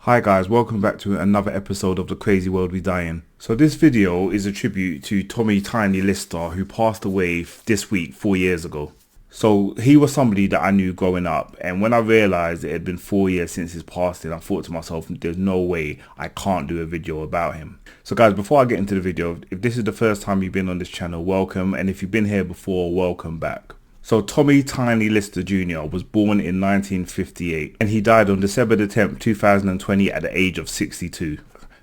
Hi guys, welcome back to another episode of The Crazy World We Die In. So this video is a tribute to Tommy Tiny Lister, who passed away this week 4 years ago. So he was somebody that I knew growing up, and when I realised it had been 4 years since his passing, I thought to myself, there's no way I can't do a video about him. So guys, before I get into the video, if this is the first time you've been on this channel, welcome, and if you've been here before, welcome back. So Tommy Tiny Lister Jr. was born in 1958 and he died on December the 10th, 2020 at the age of 62.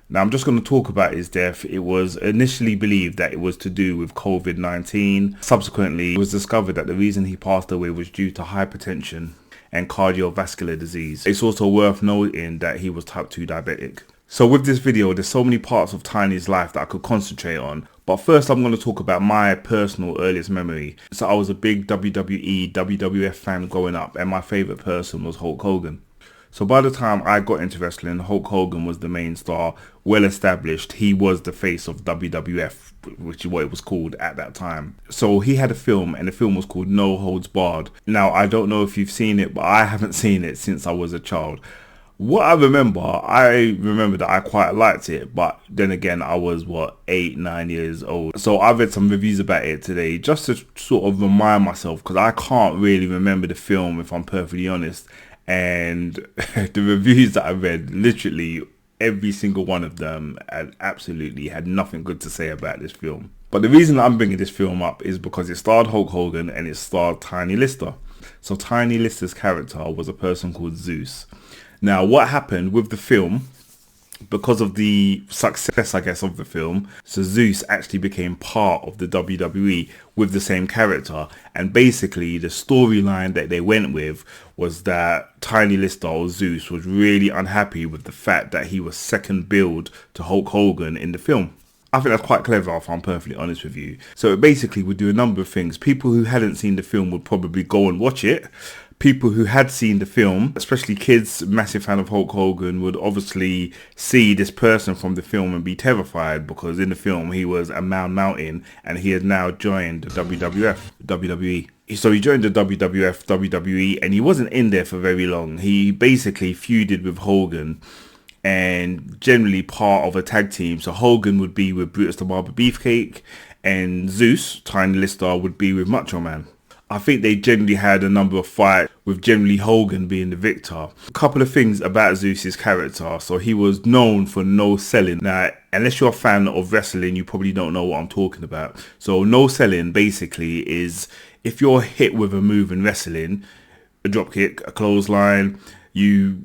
Now I'm just going to talk about his death. It was initially believed that it was to do with COVID-19. Subsequently, it was discovered that the reason he passed away was due to hypertension and cardiovascular disease. It's also worth noting that he was type 2 diabetic. So with this video, there's so many parts of Tiny's life that I could concentrate on. But first I'm going to talk about my personal earliest memory. So I was a big WWE, WWF fan growing up, and my favourite person was Hulk Hogan. So by the time I got into wrestling, Hulk Hogan was the main star, well established. He was the face of WWF, which is what it was called at that time. So he had a film, and the film was called No Holds Barred. Now I don't know if you've seen it, but I haven't seen it since I was a child. What I remember that I quite liked it, but then again, I was 8, 9 years old. So I read some reviews about it today just to sort of remind myself, because I can't really remember the film if I'm perfectly honest. And the reviews that I read, literally every single one of them absolutely had nothing good to say about this film. But the reason I'm bringing this film up is because it starred Hulk Hogan and it starred Tiny Lister. So Tiny Lister's character was a person called Zeus. Now, what happened with the film, because of the success, I guess, of the film, so Zeus actually became part of the WWE with the same character. And basically, the storyline that they went with was that Tiny Lister, or Zeus, was really unhappy with the fact that he was second billed to Hulk Hogan in the film. I think that's quite clever, if I'm perfectly honest with you. So it basically would do a number of things. People who hadn't seen the film would probably go and watch it. People who had seen the film, especially kids, massive fan of Hulk Hogan, would obviously see this person from the film and be terrified, because in the film he was a mountain and he has now joined the WWE. So he joined the WWE, and he wasn't in there for very long. He basically feuded with Hogan and generally part of a tag team. So Hogan would be with Brutus the Barber Beefcake, and Zeus, Tiny Lister, would be with Macho Man. I think they generally had a number of fights, with generally Hogan being the victor. A couple of things about Zeus's character. So he was known for no selling. Now, unless you're a fan of wrestling, you probably don't know what I'm talking about. So no selling basically is if you're hit with a move in wrestling, a drop kick, a clothesline, you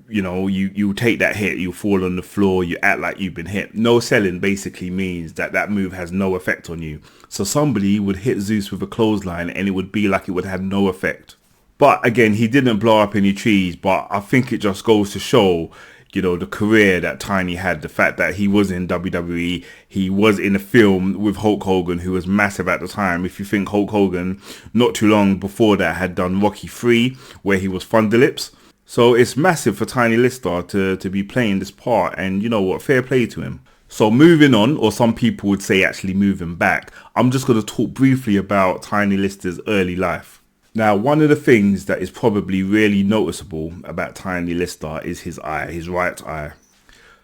take that hit, you fall on the floor, you act like you've been hit. No selling basically means that that move has no effect on you. So somebody would hit Zeus with a clothesline and it would be like it would have no effect. But again, he didn't blow up any trees, but I think it just goes to show, the career that Tiny had, the fact that he was in WWE, he was in a film with Hulk Hogan, who was massive at the time. If you think Hulk Hogan, not too long before that, had done Rocky III, where he was Thunderlips. So it's massive for Tiny Lister to be playing this part, and you know what, fair play to him. So moving on, or some people would say actually moving back, I'm just going to talk briefly about Tiny Lister's early life. Now, one of the things that is probably really noticeable about Tiny Lister is his eye, his right eye.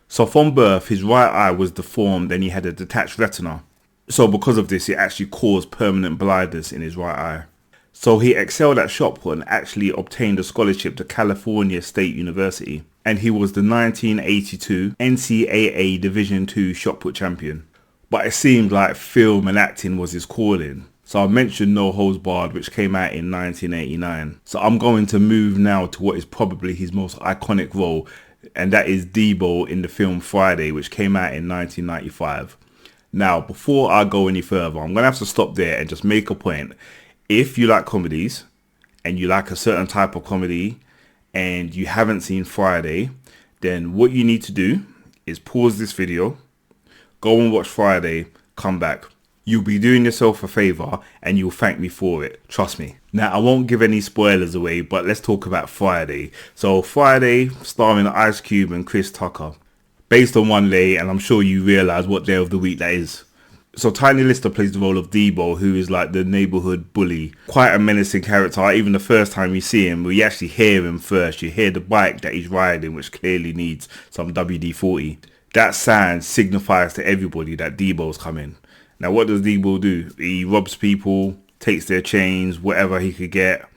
So from birth, his right eye was deformed and he had a detached retina. So because of this, it actually caused permanent blindness in his right eye. So he excelled at shot put and actually obtained a scholarship to California State University. And he was the 1982 NCAA Division II shot put champion. But it seemed like film and acting was his calling. So I mentioned No Holds Barred, which came out in 1989. So I'm going to move now to what is probably his most iconic role. And that is Deebo in the film Friday, which came out in 1995. Now, before I go any further, I'm going to have to stop there and just make a point. If you like comedies and you like a certain type of comedy and you haven't seen Friday, then what you need to do is pause this video, go and watch Friday, come back. You'll be doing yourself a favor and you'll thank me for it. Trust me. Now, I won't give any spoilers away, but let's talk about Friday. So Friday, starring Ice Cube and Chris Tucker. Based on one day, and I'm sure you realize what day of the week that is. So Tiny Lister plays the role of Deebo, who is like the neighbourhood bully. Quite a menacing character. Even the first time you see him, we actually hear him first. You hear the bike that he's riding, which clearly needs some WD-40. That sound signifies to everybody that Deebo's coming. Now what does Deebo do? He robs people, takes their chains, whatever he could get.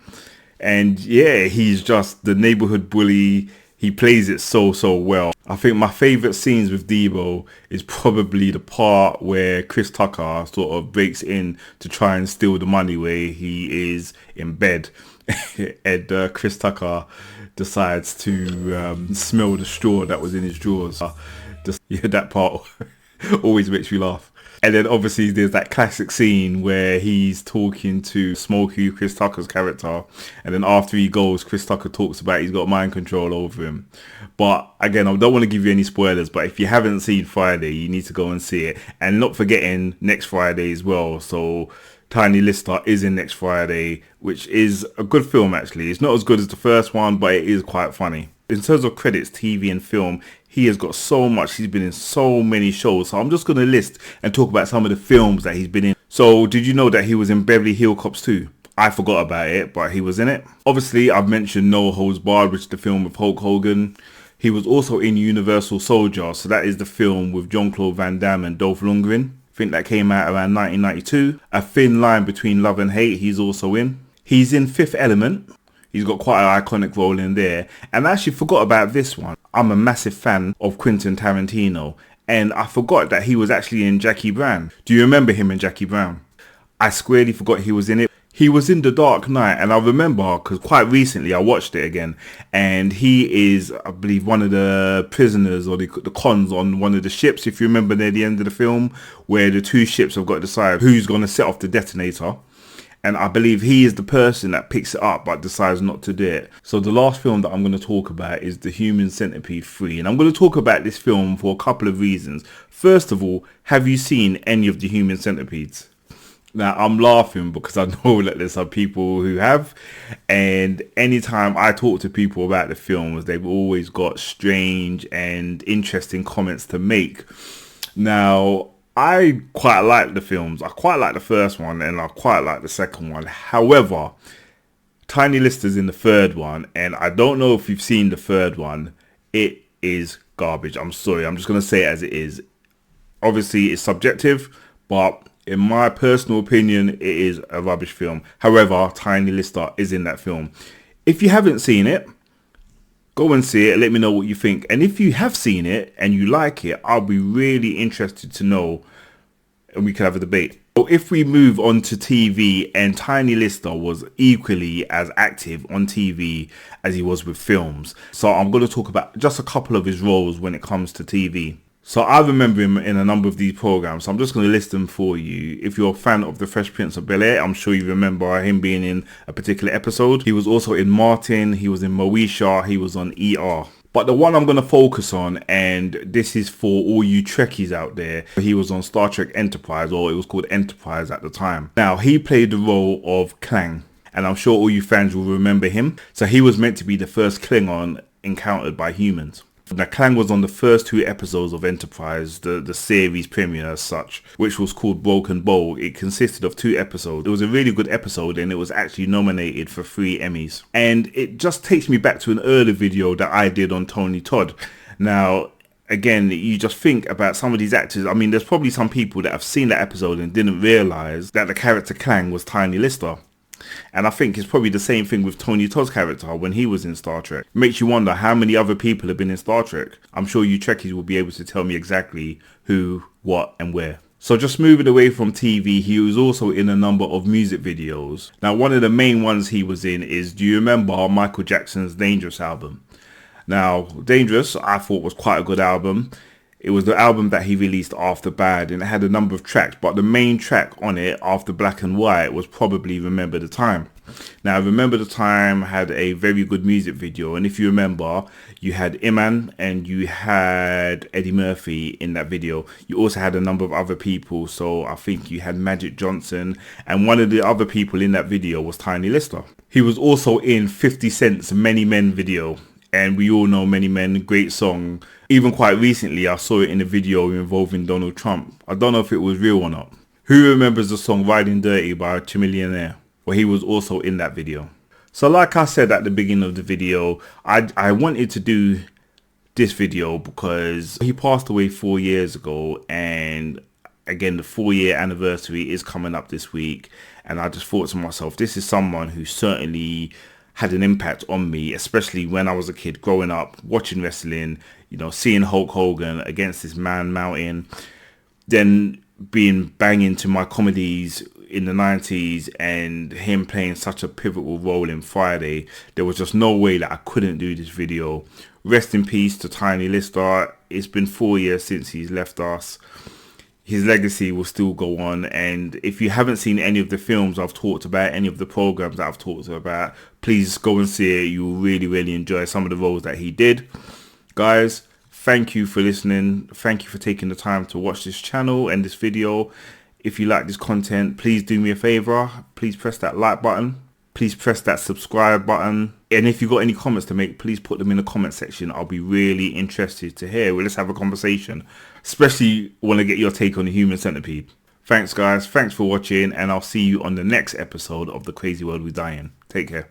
And yeah, he's just the neighbourhood bully. He plays it so well. I think my favourite scenes with Deebo is probably the part where Chris Tucker sort of breaks in to try and steal the money where he is in bed. And Chris Tucker decides to smell the straw that was in his drawers. That part always makes me laugh. And then obviously there's that classic scene where he's talking to Smokey, Chris Tucker's character, and then after he goes, Chris Tucker talks about he's got mind control over him. But again, I don't want to give you any spoilers, but if you haven't seen Friday, you need to go and see it. And not forgetting next Friday as well. So Tiny Lister is in next Friday, which is a good film actually. It's not as good as the first one, but it is quite funny. In terms of credits, TV and film, he has got so much. He's been in so many shows. So I'm just going to list and talk about some of the films that he's been in. So did you know that he was in Beverly Hills Cops 2? I forgot about it, but he was in it. Obviously, I've mentioned No Holds Barred, which is the film with Hulk Hogan. He was also in Universal Soldier. So that is the film with Jean-Claude Van Damme and Dolph Lundgren. I think that came out around 1992. A Thin Line Between Love and Hate, he's also in. He's in Fifth Element. He's got quite an iconic role in there. And I actually forgot about this one. I'm a massive fan of Quentin Tarantino. And I forgot that he was actually in Jackie Brown. Do you remember him in Jackie Brown? I squarely forgot he was in it. He was in The Dark Knight. And I remember because quite recently I watched it again. And he is, I believe, one of the prisoners or the cons on one of the ships. If you remember near the end of the film, where the two ships have got to decide who's going to set off the detonator. And I believe he is the person that picks it up but decides not to do it. So the last film that I'm going to talk about is The Human Centipede 3. And I'm going to talk about this film for a couple of reasons. First of all, have you seen any of The Human Centipedes? Now, I'm laughing because I know that there's some people who have. And anytime I talk to people about the films, they've always got strange and interesting comments to make. Now, I quite like the films. I quite like the first one and I quite like the second one. However, Tiny Lister's in the third one and I don't know if you've seen the third one. It is garbage. I'm sorry. I'm just going to say it as it is. Obviously, it's subjective, but in my personal opinion, it is a rubbish film. However, Tiny Lister is in that film. If you haven't seen it, go and see it. Let me know what you think. And if you have seen it and you like it, I'll be really interested to know and we can have a debate. So if we move on to TV, and Tiny Lister was equally as active on TV as he was with films. So I'm going to talk about just a couple of his roles when it comes to TV. So I remember him in a number of these programs. So I'm just going to list them for you. If you're a fan of The Fresh Prince of Bel-Air, I'm sure you remember him being in a particular episode. He was also in Martin. He was in Moesha. He was on ER. But the one I'm going to focus on, and this is for all you Trekkies out there, he was on Star Trek Enterprise, or it was called Enterprise at the time. Now, he played the role of Klang, and I'm sure all you fans will remember him. So he was meant to be the first Klingon encountered by humans. Now, Klang was on the first two episodes of Enterprise, the series premiere as such, which was called Broken Bow. It consisted of 2 episodes. It was a really good episode and it was actually nominated for 3 Emmys. And it just takes me back to an earlier video that I did on Tony Todd. Now, again, you just think about some of these actors. I mean, there's probably some people that have seen that episode and didn't realise that the character Klang was Tiny Lister. And I think it's probably the same thing with Tony Todd's character when he was in Star Trek. It makes you wonder how many other people have been in Star Trek. I'm sure you Trekkies will be able to tell me exactly who, what and where. So just moving away from TV, he was also in a number of music videos. Now, one of the main ones he was in is, do you remember Michael Jackson's Dangerous album? Now, Dangerous, I thought was quite a good album. It was the album that he released after Bad, and it had a number of tracks, but the main track on it after Black and White was probably Remember the Time. Now, Remember the Time had a very good music video, and if you remember, you had Iman and you had Eddie Murphy in that video. You also had a number of other people, so I think you had Magic Johnson, and one of the other people in that video was Tiny Lister. He was also in 50 Cent's Many Men video, and we all know Many Men, great song. Even quite recently, I saw it in a video involving Donald Trump. I don't know if it was real or not. Who remembers the song Riding Dirty by Chamillionaire? Well, he was also in that video. So like I said at the beginning of the video, I wanted to do this video because he passed away 4 years ago, and again the 4-year anniversary is coming up this week, and I just thought to myself, this is someone who certainly had an impact on me, especially when I was a kid growing up watching wrestling, you know, seeing Hulk Hogan against this man Mountain, then being bang into my comedies in the 90s and him playing such a pivotal role in Friday. There was just no way that I couldn't do this video. Rest in peace to Tiny Lister. It's been 4 years since he's left us. His legacy will still go on, and if you haven't seen any of the films I've talked about, any of the programs that I've talked about, please go and see it. You'll really enjoy some of the roles that he did. Guys, thank you for listening. Thank you for taking the time to watch this channel and this video. If you like this content, please do me a favor. Please press that like button. Please press that subscribe button. And if you've got any comments to make, please put them in the comment section. I'll be really interested to hear. Well, let's have a conversation. Especially want to get your take on the human centipede. Thanks, guys. Thanks for watching. And I'll see you on the next episode of The Crazy World We Die In. Take care.